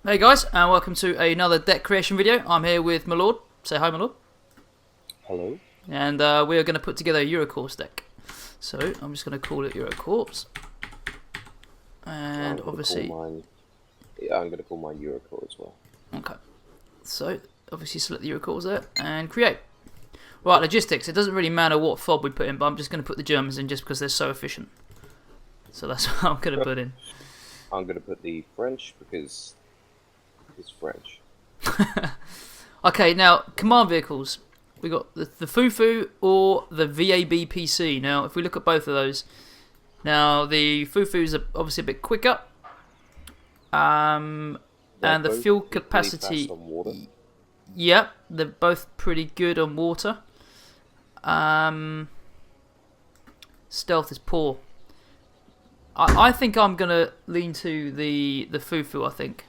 Hey guys, and welcome to another deck creation video. I'm here with Milord. Say hi, Milord. Hello. And we are going to put together a Eurocorps deck. So I'm just going to call it Eurocorps. And obviously, I'm going to call mine Eurocorps as well. Okay. So obviously select the Eurocorps there and create. Right, logistics. It doesn't really matter what fob we put in, but I'm just going to put the Germans in just because they're so efficient. So that's what I'm going to put in. I'm going to put the French because it's French. Okay, now command vehicles. We got the Fufu or the VAB PC. Now, if we look at both of those, now the Fufu's are obviously a bit quicker, and the fuel capacity. Yeah, they're both pretty good on water. Stealth is poor. I think I'm gonna lean to the Fufu. I think.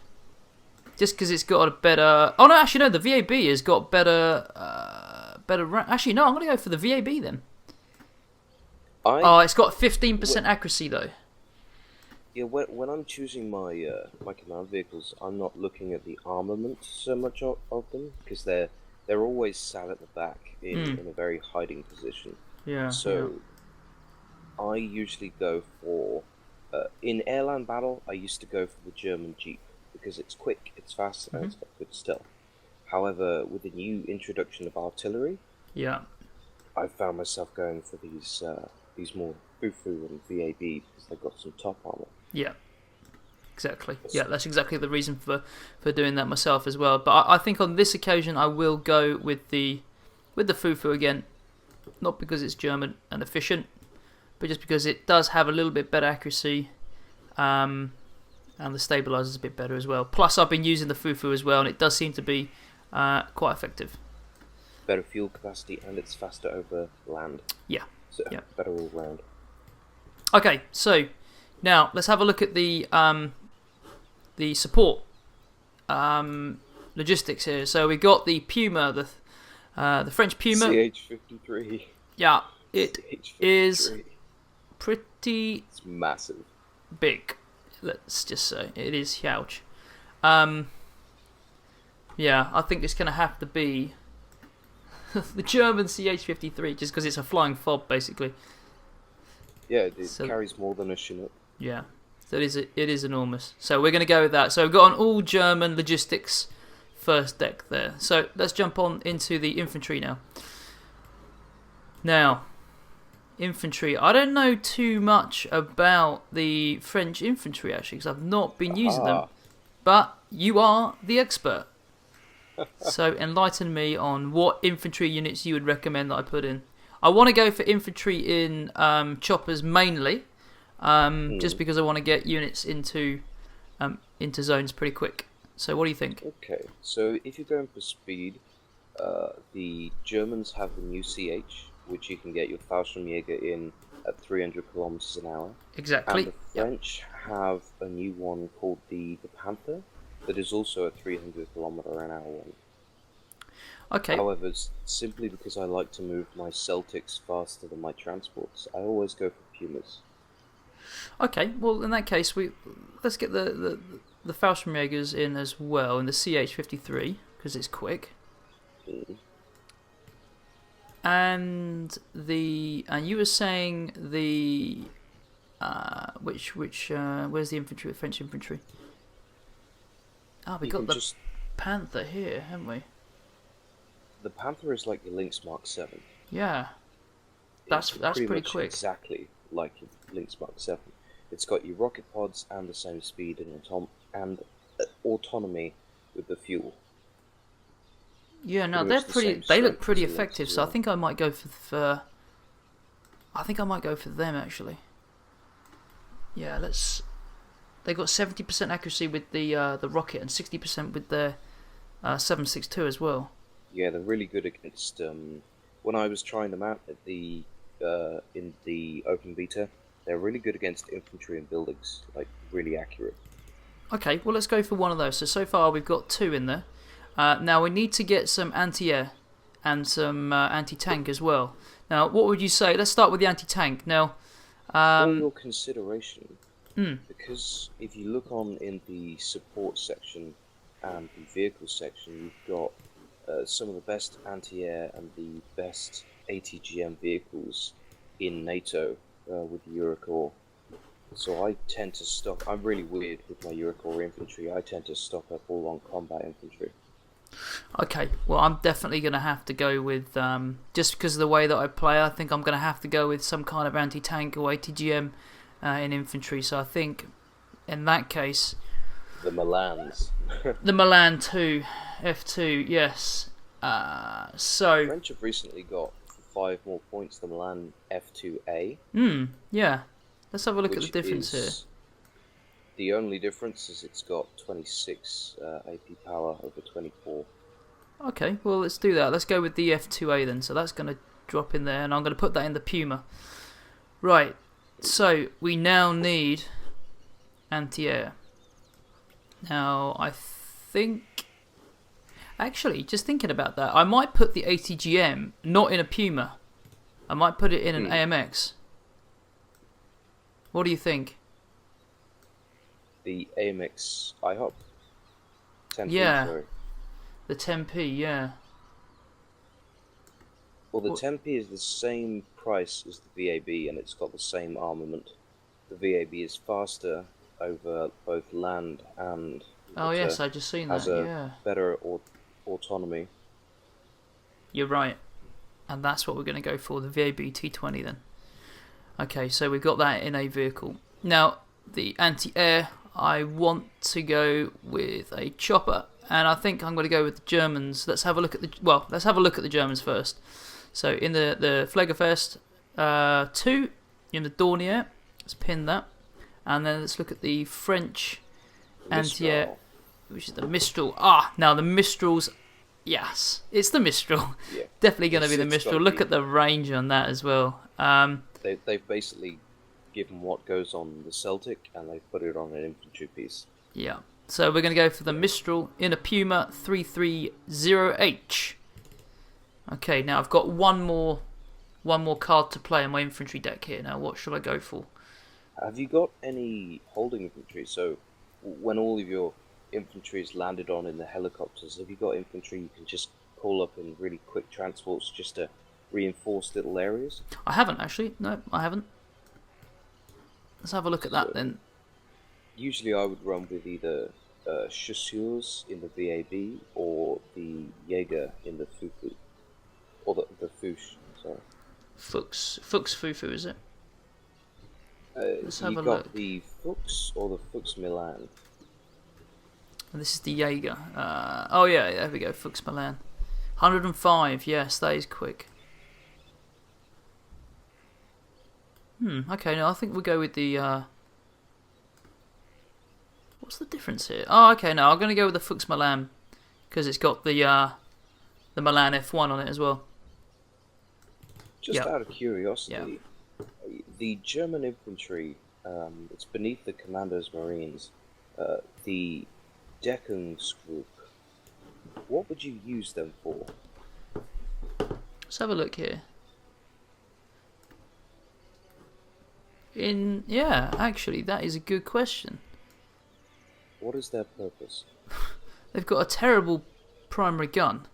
Just because it's got a better... Oh, no, actually, no, the VAB has got better... Actually, no, I'm going to go for the VAB then. Oh, it's got 15% accuracy, though. Yeah, when I'm choosing my my command vehicles, I'm not looking at the armament so much of them, because they're always sat at the back in a very hiding position. Yeah. So, yeah. I usually go for... in Airland Battle, I used to go for the German Jeep. Because it's quick, it's fast, and it's got good stealth. However, with the new introduction of artillery, yeah, I found myself going for these more Fufu and VAB because they've got some top armor. Yeah, exactly. Yeah, that's exactly the reason for doing that myself as well. But I think on this occasion I will go with the Fufu again, not because it's German and efficient, but just because it does have a little bit better accuracy. And the stabilizer's a bit better as well. Plus, I've been using the Fufu as well, and it does seem to be quite effective. Better fuel capacity, and it's faster over land. Yeah. So, yeah. Better all round. Okay, so now let's have a look at the support logistics here. So we got the Puma, the French Puma. CH-53. Yeah, it is pretty. It's massive. Big. Let's just say it is huge. Yeah, I think it's going to have to be the German CH-53 just because it's a flying fob, basically. Yeah, it carries more than a Chinook. Yeah, so it is enormous. So we're going to go with that. So we've got an all German logistics first deck there. So let's jump on into the infantry now. Now, infantry. I don't know too much about the French infantry actually, because I've not been using them. But you are the expert, so enlighten me on what infantry units you would recommend that I put in. I want to go for infantry in choppers mainly, just because I want to get units into zones pretty quick. So what do you think? Okay, so if you're going for speed, the Germans have the new CH, which you can get your Fallschirmjäger in at 300 kilometers an hour. Exactly. And the French have a new one called the Panther, that is also a 300 kilometer an hour one. Okay. However, simply because I like to move my Celtics faster than my transports, I always go for Pumas. Okay, well in that case, let's get the Fallschirmjägers in as well, in the CH-53, because it's quick. And you were saying the where's the infantry? The French infantry. We got the Panther here, haven't we? The Panther is like your Lynx Mark 7. Yeah, that's pretty quick. Exactly like your Lynx Mark 7. It's got your rocket pods and the same speed and autonomy with the fuel. Yeah, no, they're pretty. They look pretty effective, so I think I might go for. I think I might go for them actually. Yeah, let's. They got 70% accuracy with the rocket and 60% with their 7.62 as well. Yeah, they're really good against. When I was trying them out at the in the open beta, they're really good against infantry and buildings, like really accurate. Okay, well let's go for one of those. So far we've got two in there. Now we need to get some anti-air and some anti-tank as well. Now, what would you say? Let's start with the anti-tank. Now, for your consideration, because if you look on in the support section and the vehicle section, you've got some of the best anti-air and the best ATGM vehicles in NATO with the Eurocorps. So I tend to stock. I'm really weird with my Eurocorps infantry. I tend to stock up all on combat infantry. Okay, well, I'm definitely going to have to go with, just because of the way that I play, I think I'm going to have to go with some kind of anti-tank or ATGM in infantry. So I think, in that case... The Milans. The Milan 2, F2, yes. So... French have recently got 5 more points than Milan F2A. Yeah. Let's have a look at the difference here. The only difference is it's got 26 AP power over 24. Okay, well, let's do that. Let's go with the F2A then. So that's going to drop in there, and I'm going to put that in the Puma. Right, so we now need anti-air. Now, I think... Actually, just thinking about that, I might put the ATGM not in a Puma. I might put it in an AMX. What do you think? The AMX IHOP? 10P, yeah, sorry. The 10P, yeah. Well, the 10P is the same price as the VAB, and it's got the same armament. The VAB is faster over both land and... Oh yes, I just seen that, yeah. Better autonomy. You're right. And that's what we're going to go for, the VAB T20 then. Okay, so we've got that in a vehicle. Now, the anti-air, I want to go with a chopper, and I think I'm going to go with the Germans. Let's have a look at the Germans first. So in the Fliegerfest 2, in the Dornier, let's pin that, and then let's look at the French anti-air, which is the Mistral. Now the Mistrals, yes, it's the Mistral. Yeah. Definitely going to be the Mistral. Look at the range on that as well. They've basically given what goes on the Celtic and they've put it on an infantry piece. Yeah. So we're going to go for the Mistral in a Puma 330H. Okay, now I've got one more card to play in my infantry deck here. Now what should I go for? Have you got any holding infantry? So when all of your infantry is landed on in the helicopters, have you got infantry you can just call up in really quick transports just to reinforce little areas? I haven't actually. No, I haven't. Let's have a look at that then. Usually I would run with either Chasseurs in the VAB or the Jaeger in the Fufu. Or the Fuchs, sorry. Fuchs Fufu, is it? Let's have a look. You've got the Fuchs or the Fuchs Milan. And this is the Jaeger. Oh yeah, there we go, Fuchs Milan. 105, yes, that is quick. Okay, no, I think we'll go with the... What's the difference here? Oh, okay, no, I'm going to go with the Fuchs Milan, because it's got the Milan F1 on it as well. Just out of curiosity, the German infantry, it's beneath the Commandos Marines, the Deckungsgruppe, what would you use them for? Let's have a look here. Actually, that is a good question. What is their purpose? They've got a terrible primary gun.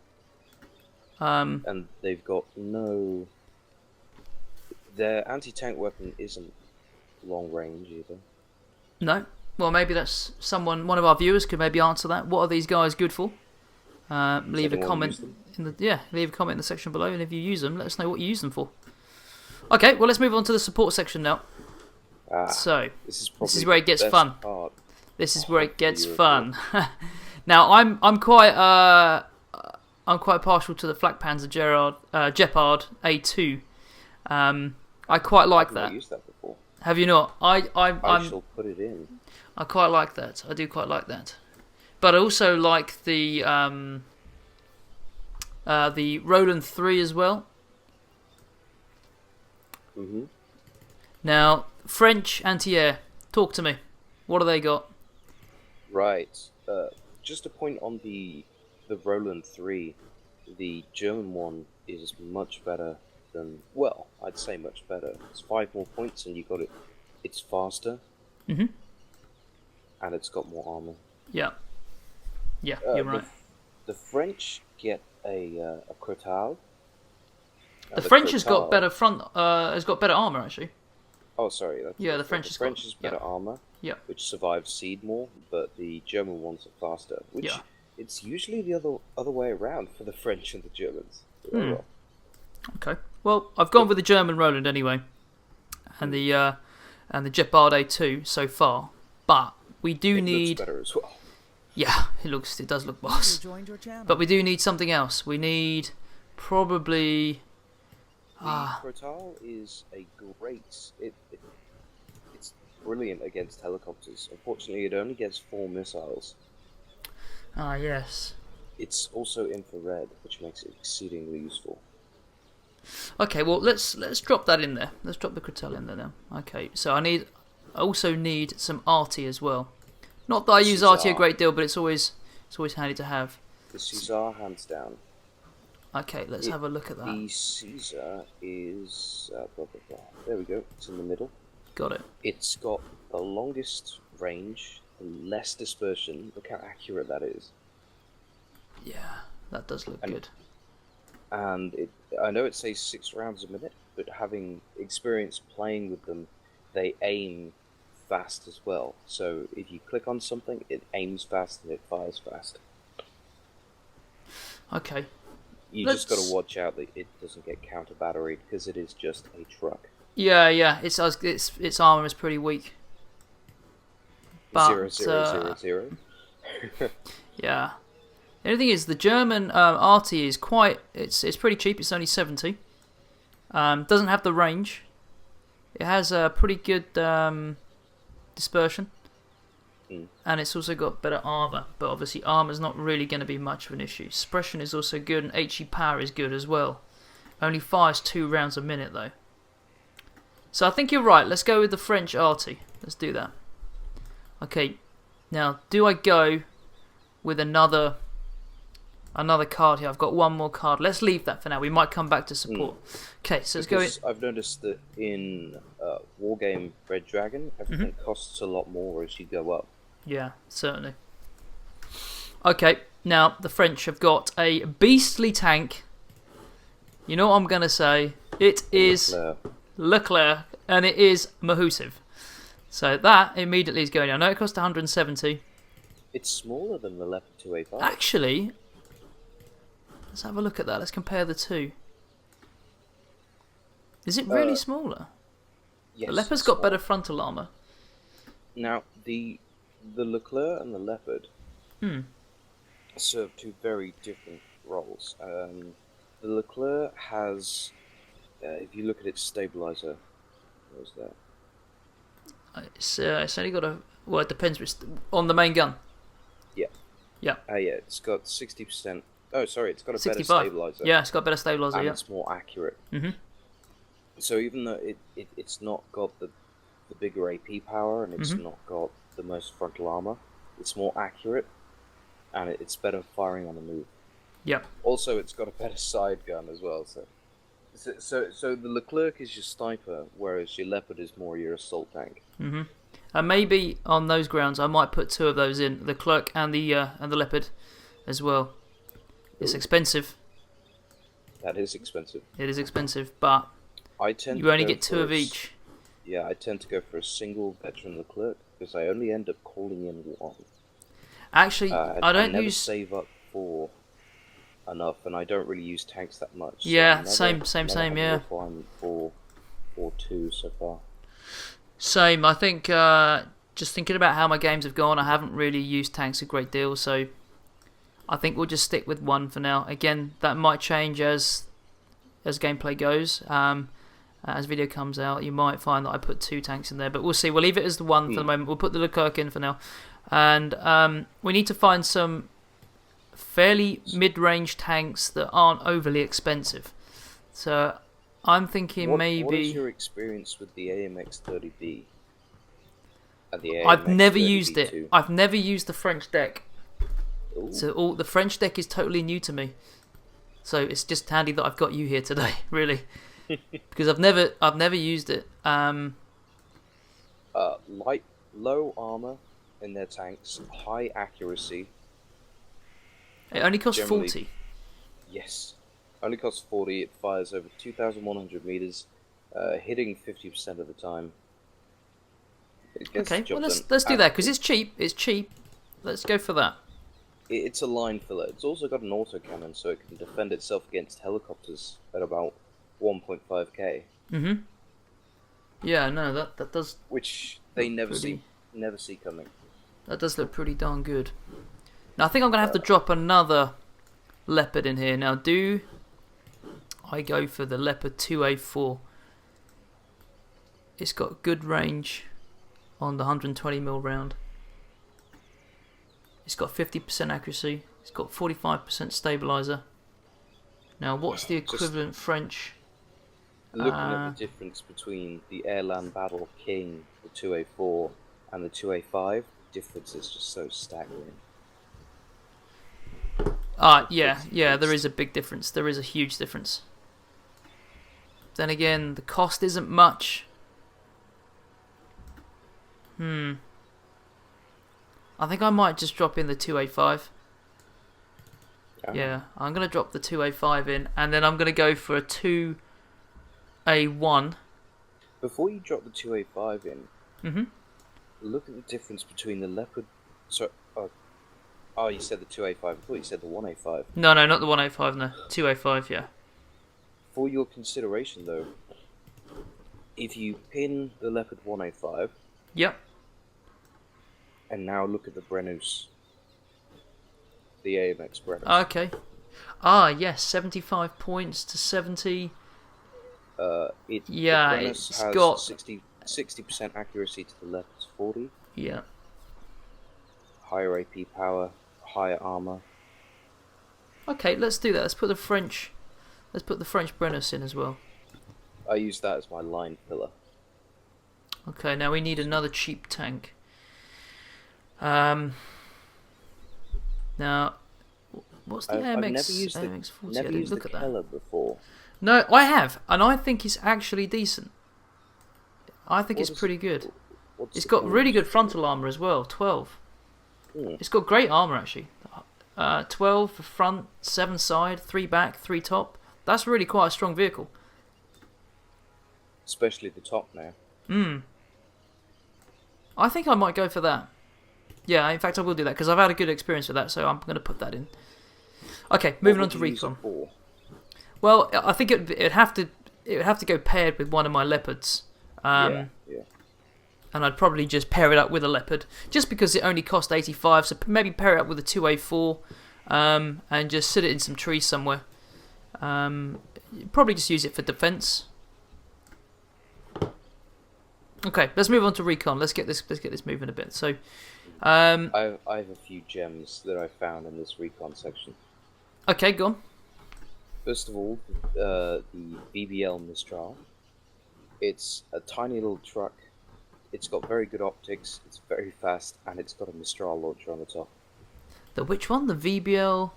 And they've got no... Their anti-tank weapon isn't long range either. No. Well, maybe that's one of our viewers could maybe answer that. What are these guys good for? Leave a comment in the section below, and if you use them, let us know what you use them for. Okay, well, let's move on to the support section now. So this is where it gets fun. This is where it gets fun. Now I'm quite partial to the Flak Panzer Gepard A2. I quite like that. I've used that before. Have you not? I shall put it in. I quite like that. I do quite like that. But I also like the Roland 3 as well. Mm-hmm. Now, French anti-air. Talk to me. What do they got? Right. Just a point on the Roland 3. The German one is much better than... Well, I'd say much better. It's 5 more points and you got it. It's faster. Mm-hmm. And it's got more armor. Yeah. Yeah, you're right. The French get a Crotal. The French has got better has got better armor actually. Oh, sorry. The French has better armor, which survives seed more, but the German ones are faster. Which it's usually the other way around for the French and the Germans. Okay. Well, I've gone with the German Roland anyway, and the Jeparde 2 so far, but we do need. Looks better as well. Yeah, it does look boss. But we do need something else. We need probably. The Crotal is a great. It's brilliant against helicopters. Unfortunately, it only gets 4 missiles. Ah, yes. It's also infrared, which makes it exceedingly useful. Okay, well let's drop that in there. Let's drop the Crotal in there now. Okay, so I also need some arty as well. Not that I use arty a great deal, but it's always handy to have. The Caesar, hands down. Okay, let's have a look at that. The Caesar is... blah, blah, blah. There we go. It's in the middle. Got it. It's got the longest range and less dispersion. Look how accurate that is. Yeah, that does look good. And I know it says 6 rounds a minute, but having experience playing with them, they aim fast as well. So if you click on something, it aims fast and it fires fast. Okay. You just got to watch out that it doesn't get counter batteried because it is just a truck. Yeah. Its armor is pretty weak. But, 0. Yeah. The only thing is, the German arty is it's pretty cheap. It's only 70. Doesn't have the range. It has a pretty good dispersion. And it's also got better armor, but obviously armor's not really going to be much of an issue. Suppression is also good, and HE power is good as well. Only fires 2 rounds a minute though. So I think you're right. Let's go with the French arty. Let's do that. Okay. Now, do I go with another card here? I've got one more card. Let's leave that for now. We might come back to support. Okay, so let's go in. I've noticed that in Wargame Red Dragon, everything costs a lot more as you go up. Yeah, certainly. Okay, now the French have got a beastly tank. You know what I'm going to say? It is Leclerc, and it is Mahusiv. So that immediately is going down. I know it costs 170. It's smaller than the Leopard 2A5. Actually, let's have a look at that. Let's compare the two. Is it really smaller? Yes. The Leopard's got better frontal armor. Now, the Leclerc and the Leopard serve 2 very different roles. The Leclerc has, if you look at its stabilizer, where's that? It's only got a... Well, it depends on the main gun. Yeah. Yeah. It's got 60%... Oh, sorry, it's got a 65. better stabilizer. Yeah, it's got a better stabilizer, and it's more accurate. So even though it's not got the bigger AP power and it's not got the most frontal armor, it's more accurate and it's better firing on the move. Yep. Also, it's got a better side gun as well. So the Leclerc is your sniper, whereas your Leopard is more your assault tank. And maybe on those grounds, I might put 2 of those in, the Clerk and the Leopard, as well. It's expensive. That is expensive. It is expensive, but you only get 2 of each. Yeah, I tend to go for a single veteran Leclerc because I only end up calling in 1. Actually, I never save up for enough, and I don't really use tanks that much. Yeah, so same. Yeah. I'm for 2 so far. Same. I think just thinking about how my games have gone, I haven't really used tanks a great deal, so I think we'll just stick with 1 for now. Again, that might change as gameplay goes. As video comes out, you might find that I put 2 tanks in there, but we'll see. We'll leave it as the 1 for the moment. We'll put the Leclerc in for now, and we need to find some fairly mid-range tanks that aren't overly expensive. So I'm thinking maybe... What is your experience with the AMX-30B? And the AMX-30B I've never used it. too? I've never used the French deck. Ooh. So the French deck is totally new to me. So it's just handy that I've got you here today, really. Because I've never used it. Low armor in their tanks, high accuracy, It only costs Generally, 40. yes. Only costs 40. It fires over 2,100 meters, hitting 50% of the time. It gets the Okay, well job let's done do that because it's cheap. It's cheap. Let's go for that. It's a line filler. It's also got an autocannon, so it can defend itself against helicopters at about 1.5k. Mhm. Yeah, no, that does. Which they never pretty... see coming. That does look pretty darn good. Now I think I'm gonna have to drop another Leopard in here. Now do I go for the Leopard 2A4? It's got good range on the 120mm round. It's got 50% accuracy. It's got 45% stabilizer. Now what's the equivalent French? Looking at the difference between the Airland Battle King, the 2A4, and the 2A5, the difference is just so staggering. Yeah, there is a big difference. There is a huge difference. Then again, the cost isn't much. I think I might just drop in the 2A5. Yeah, I'm going to drop the 2A5 in, and then I'm going to go for a 2A1. Before you drop the 2A5 in, look at the difference between the Leopard... you said the 2A5. I thought you said the 1A5. No, not the 1A5, no. 2A5, yeah. For your consideration, though, if you pin the Leopard 1A5... Yep. And now look at the Brennus. The AMX Brennus. Okay. Yes, 75 points to 70. The Brennus has got 60% accuracy to the Leopard's 40. Yeah. Higher AP power, higher armor. Okay, let's do that. Let's put the French Brennus in as well. I use that as my line filler. Okay, now we need another cheap tank. Now, what's the AMX? I've never used AMX-40? never I didn't used look the at that. Keller before. No, I have, and I think it's actually decent. I think it's pretty good. It's got really good frontal armor as well, 12. It's got great armor actually. 12 for front, 7 side, 3 back, 3 top. That's really quite a strong vehicle. Especially the top now. I think I might go for that. Yeah, in fact I will do that because I've had a good experience with that, so I'm going to put that in. Okay, moving on to Recon. Well, I think it would have to go paired with one of my Leopards. Yeah. And I'd probably just pair it up with a Leopard, just because it only cost 85. So maybe pair it up with a 2A4, and just sit it in some trees somewhere. Probably just use it for defense. Okay, let's move on to Recon. Let's get this moving a bit. So, I have a few gems that I found in this Recon section. Okay, go on. First of all, the BBL Mistral. It's a tiny little truck. It's got very good optics. It's very fast, and it's got a Mistral launcher on the top. The which one? The VBL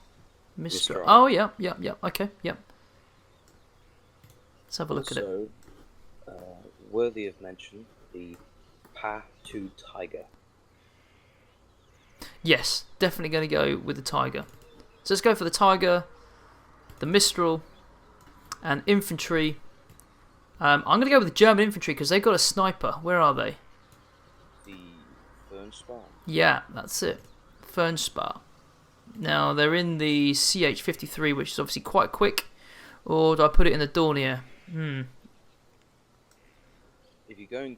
Mistral. Oh, yeah. Okay, yep. Let's have a look at it. Also, worthy of mention, the Pa-2 Tiger. Yes, definitely going to go with the Tiger. So let's go for the Tiger, the Mistral, and Infantry. I'm going to go with the German Infantry because they've got a sniper. Where are they? The Fernspar. Yeah, that's it. Fernspar. Now, they're in the CH-53, which is obviously quite quick. Or do I put it in the Dornier? If you're going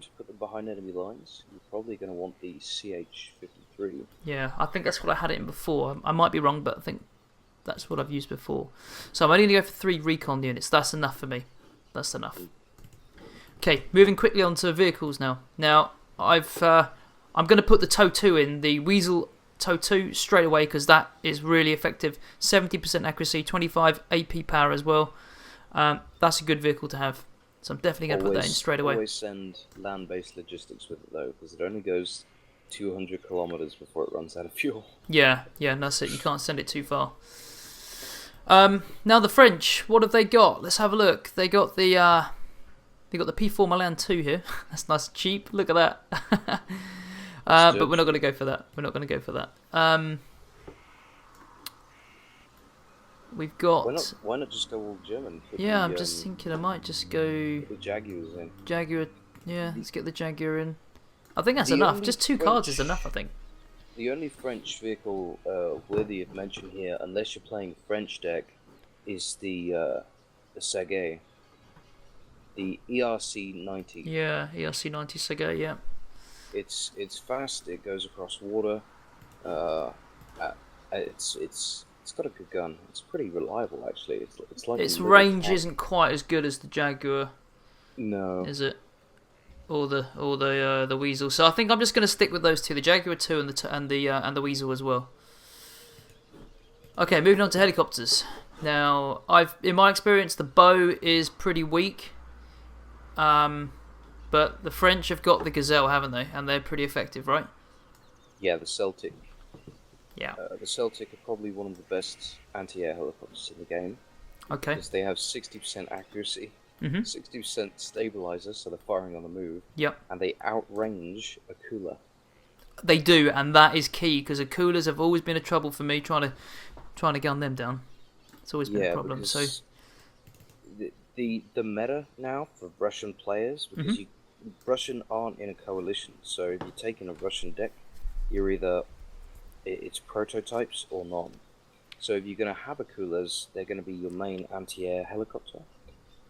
to put them behind enemy lines, you're probably going to want the CH-53. Yeah, I think that's what I had it in before. I might be wrong, but I think that's what I've used before. So I'm only going to go for 3 Recon units. That's enough for me. That's enough. Okay, moving quickly on to vehicles now. Now, I'm going to put the TOW 2 in, the Weasel TOW 2 straight away because that is really effective. 70% accuracy, 25 AP power as well. That's a good vehicle to have. So I'm definitely going to put that in straight away. Always send land-based logistics with it though, because it only goes 200 kilometers before it runs out of fuel. Yeah, that's it. You can't send it too far. Now the French, what have they got? Let's have a look. They got the P4 Milan 2 here. That's nice and cheap. Look at that. But we're not going to go for that. We've got. Why not just go all German? Yeah, I'm just thinking I might just go. Put the Jaguars in. Jaguar. Yeah, let's get the Jaguar in. I think that's enough. Just two cards is enough, I think. The only French vehicle worthy of mention here, unless you're playing French deck, is the Sagae. The ERC-90. Yeah, ERC-90 Sagae, yeah. It's fast, it goes across water. It's got a good gun. It's pretty reliable, actually. It's like its range isn't quite as good as the Jaguar. No. Is it? Or the Weasel. So I think I'm just going to stick with those two, the Jaguar 2 and the Weasel as well. Okay, moving on to helicopters. Now, in my experience, the bow is pretty weak. But the French have got the Gazelle, haven't they? And they're pretty effective, right? Yeah, the Celtic. Yeah. The Celtic are probably one of the best anti-air helicopters in the game. Okay. Because they have 60% accuracy, 60% stabilizer, so they're firing on the move. Yep. And they outrange a cooler. They do, and that is key because the coolers have always been a trouble for me trying to gun them down. It's always been a problem. So the meta now for Russian players, because Russian aren't in a coalition, so if you're taking a Russian deck, you're either it's prototypes or none. So if you're going to have a coolers, they're going to be your main anti-air helicopter.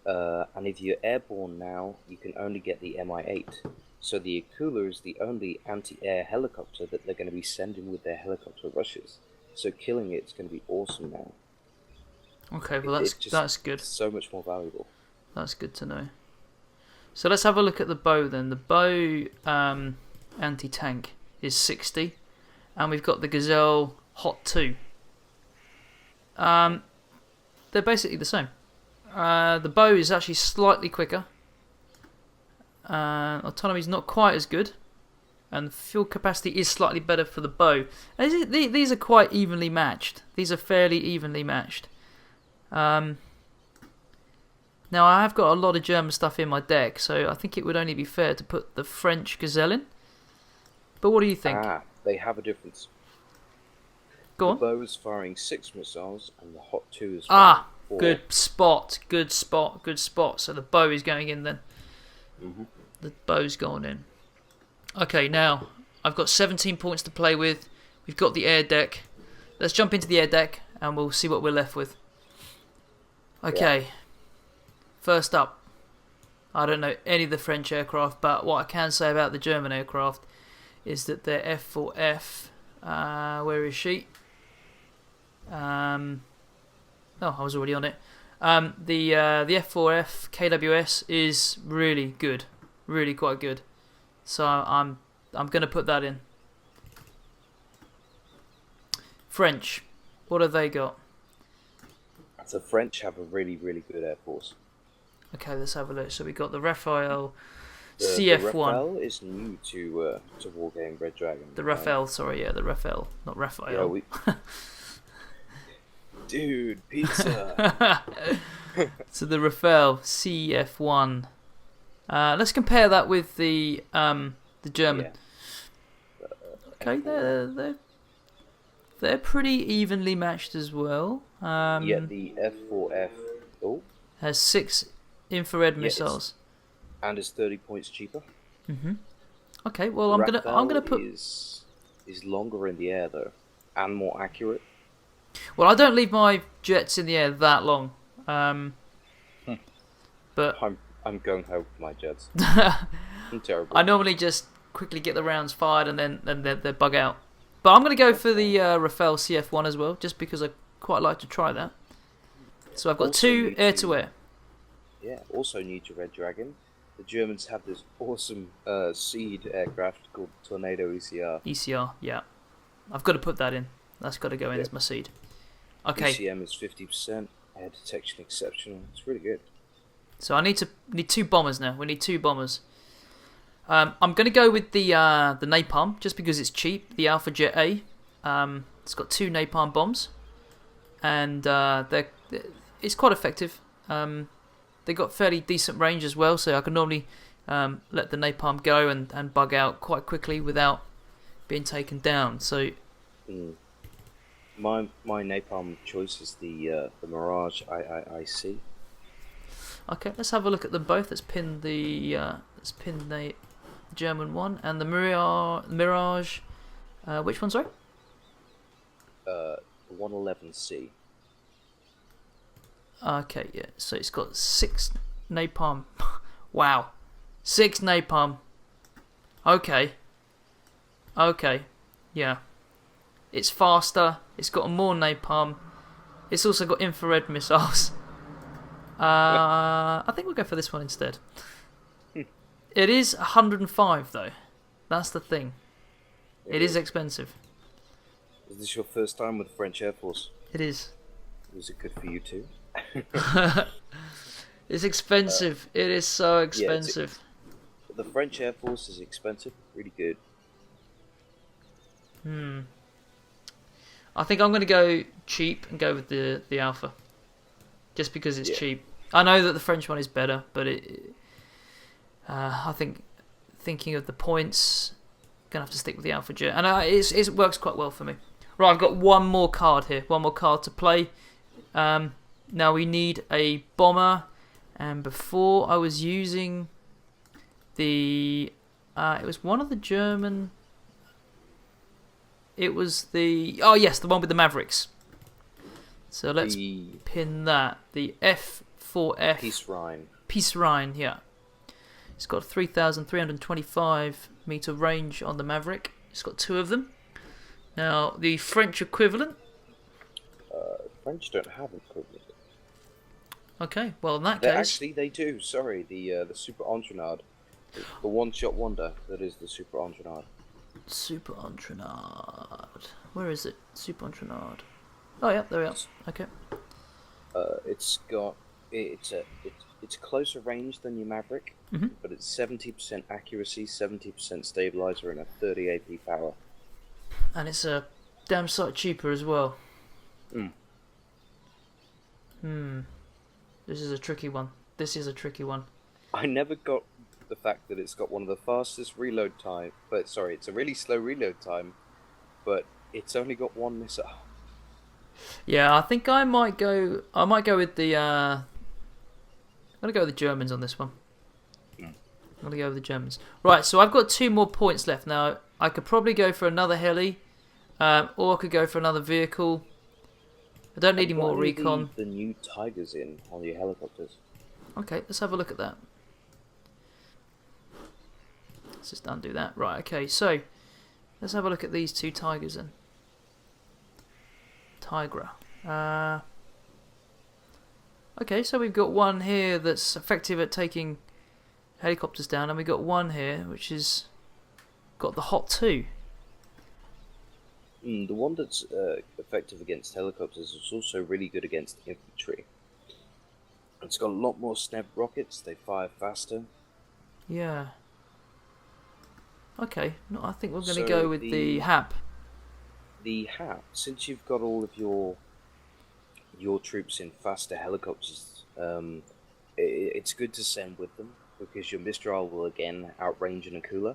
And if you're airborne now, you can only get the Mi-8. So the Akula is the only anti-air helicopter that they're going to be sending with their helicopter rushes. So killing it's going to be awesome now. Okay, well that's good. So much more valuable. That's good to know. So let's have a look at the bow then. The bow anti-tank is 60, and we've got the Gazelle Hot 2. They're basically the same. The bow is actually slightly quicker. Autonomy is not quite as good, and fuel capacity is slightly better for the bow. And these are quite evenly matched. These are fairly evenly matched. Now I have got a lot of German stuff in my deck, so I think it would only be fair to put the French Gazelle in. But what do you think? They have a difference. Go on. The bow is firing 6 missiles, and the Hot 2 is firing 4. Good spot. So the bow is going in then. The bow's going in. Okay, now I've got 17 points to play with. We've got the air deck. Let's jump into the air deck and we'll see what we're left with. Okay. Yeah. First up, I don't know any of the French aircraft, but what I can say about the German aircraft is that their F4F, where is she? I was already on it. The F4F KWS is really good, really quite good. So I'm going to put that in. French, what have they got? The French have a really, really good air force. Okay, let's have a look. So we got the Raphael CF1. The Raphael is new to Wargame Red Dragon. The Raphael, the Raphael, not Raphael. Yeah, Dude, pizza. So the Raphael CF1. Let's compare that with the German. Yeah. Okay, they're pretty evenly matched as well. The F4F has 6 infrared missiles, and is 30 points cheaper. Okay, well I'm gonna put is longer in the air though, and more accurate. Well, I don't leave my jets in the air that long. But I'm going home with my jets. I'm terrible. I normally just quickly get the rounds fired and then they bug out. But I'm going to go for the Raphael CF1 as well, just because I quite like to try that. So I've got also 2 air-to-air. Yeah, also new to Red Dragon. The Germans have this awesome seed aircraft called Tornado ECR. ECR, yeah. I've got to put that in. That's got to go in as my seed. Okay. ECM is 50%. Air detection exceptional. It's really good. So I need 2 bombers now. We need 2 bombers. I'm going to go with the Napalm, just because it's cheap. The Alpha Jet A. It's got 2 Napalm bombs. And it's quite effective. They got fairly decent range as well, so I can normally let the Napalm go and bug out quite quickly without being taken down. So My napalm choice is the Mirage IC. Okay, let's have a look at them both. Let's pin the German one and the Mirage. Which one, sorry? 111C. Okay, yeah. So it's got 6 napalm. Wow, 6 napalm. Okay. Yeah. It's faster. It's got more napalm. It's also got infrared missiles. I think we'll go for this one instead. It is 105 though. That's the thing. It is expensive. Is this your first time with the French Air Force? It is. Was it good for you too? It's expensive. It is so expensive. The French Air Force is expensive. Really good. I think I'm going to go cheap and go with the Alpha. Just because it's cheap. I know that the French one is better, but I think thinking of the points, gonna have to stick with the Alpha Jet, and it works quite well for me. Right, I've got one more card here, one more card to play. Now we need a bomber, and before I was using it was one of the German. It was the the one with the Mavericks. So let's pin that. The F4F. Peace Rhine, yeah. It's got 3,325 meter range on the Maverick. It's got 2 of them. Now, the French equivalent. French don't have an equivalent. Okay, well in that case. Actually, they do. Sorry, the Super Entrenard. The one-shot wonder that is the Super Entrenard. Super Entrenard. Where is it? Super Entrenard. Oh yeah, there we are. Okay. It's closer range than your Maverick, but it's 70% accuracy, 70% stabilizer, and a 30 AP power. And it's a damn sight cheaper as well. This is a tricky one. I never got the fact that it's got one of the fastest reload time, but sorry, it's a really slow reload time, but it's only got 1 missile. Yeah, I think I might go with the I'm gonna go with the Germans on this one. I'm gonna go with the Germans. Right, so I've got 2 more points left now. I could probably go for another heli, or I could go for another vehicle. I don't need any more recon. The new Tigers in on your helicopters. Okay, let's have a look at that. Let's just undo that. Right, okay, so let's have a look at these 2 Tigers then. Tigra. Okay, so we've got one here that's effective at taking helicopters down, and we've got one here which is got the Hot 2. The one that's effective against helicopters is also really good against infantry. It's got a lot more snap rockets, they fire faster. Yeah. Okay, no, I think we're going to go with the HAP. The HAP, since you've got all of your troops in faster helicopters, it's good to send with them, because your Mistral will again outrange an Akula.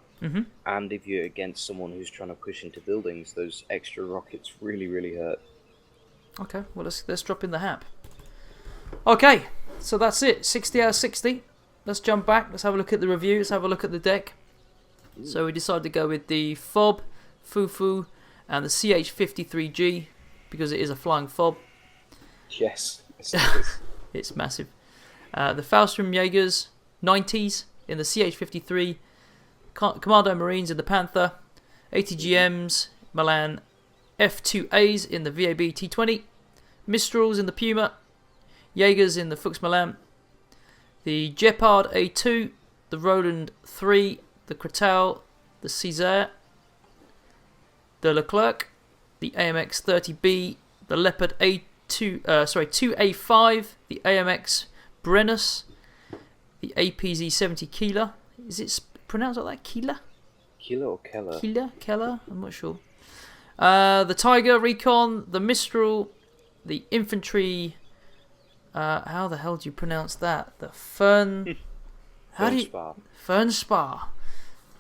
And if you're against someone who's trying to push into buildings, those extra rockets really, really hurt. Okay, well let's drop in the HAP. Okay, so that's it. 60 out of 60. Let's jump back. Let's have a look at the review. Let's have a look at the deck. So we decided to go with the FOB, Fufu, and the CH-53G because it is a flying FOB. Yes, it's massive. The Faustrum Jaegers 90s in the CH-53, Commando Marines in the Panther, ATGMs Milan F2As in the VAB T20, Mistrals in the Puma, Jaegers in the Fuchs Milan, the Gepard A2, the Roland 3, the Kratal, the Césaire, the Leclerc, the AMX 30B, the Leopard A2, 2A5, the AMX Brennus, the APZ 70 Keeler. Is it pronounced like that? Keeler? Keeler or Keller? Keller? I'm not sure. The Tiger Recon, the Mistral, the Infantry. How the hell do you pronounce that? The Fern. Fernspar.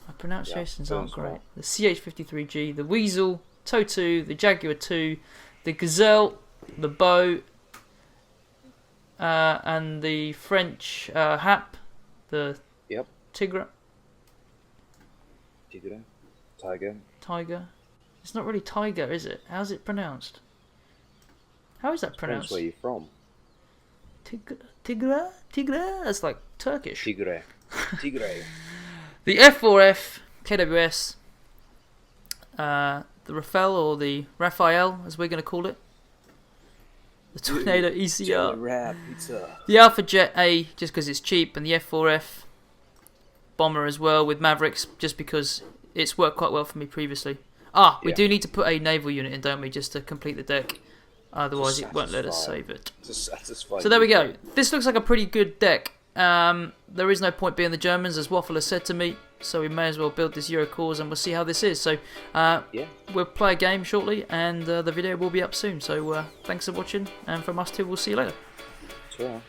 My pronunciations aren't great. The CH-53G, the Weasel, TOW2, the Jaguar 2, the Gazelle, the bow, and the French Hap, the Tigre. Tiger. It's not really tiger, is it? How's it pronounced? How is that pronounced? Depends where you're from. Tigre? That's like Turkish. Tigre. The F4F KWS. The Rafael, or the Raphael, as we're going to call it. The Tornado ECR. The Alpha Jet A, just because it's cheap, and the F4F Bomber as well, with Mavericks, just because it's worked quite well for me previously. We do need to put a naval unit in, don't we, just to complete the deck. Otherwise it won't let us save it. So there we go. This looks like a pretty good deck. There is no point being the Germans, as Waffle has said to me, so we may as well build this Eurocorps and we'll see how this is. So we'll play a game shortly, and the video will be up soon. So thanks for watching, and from us two, we'll see you later. Sure.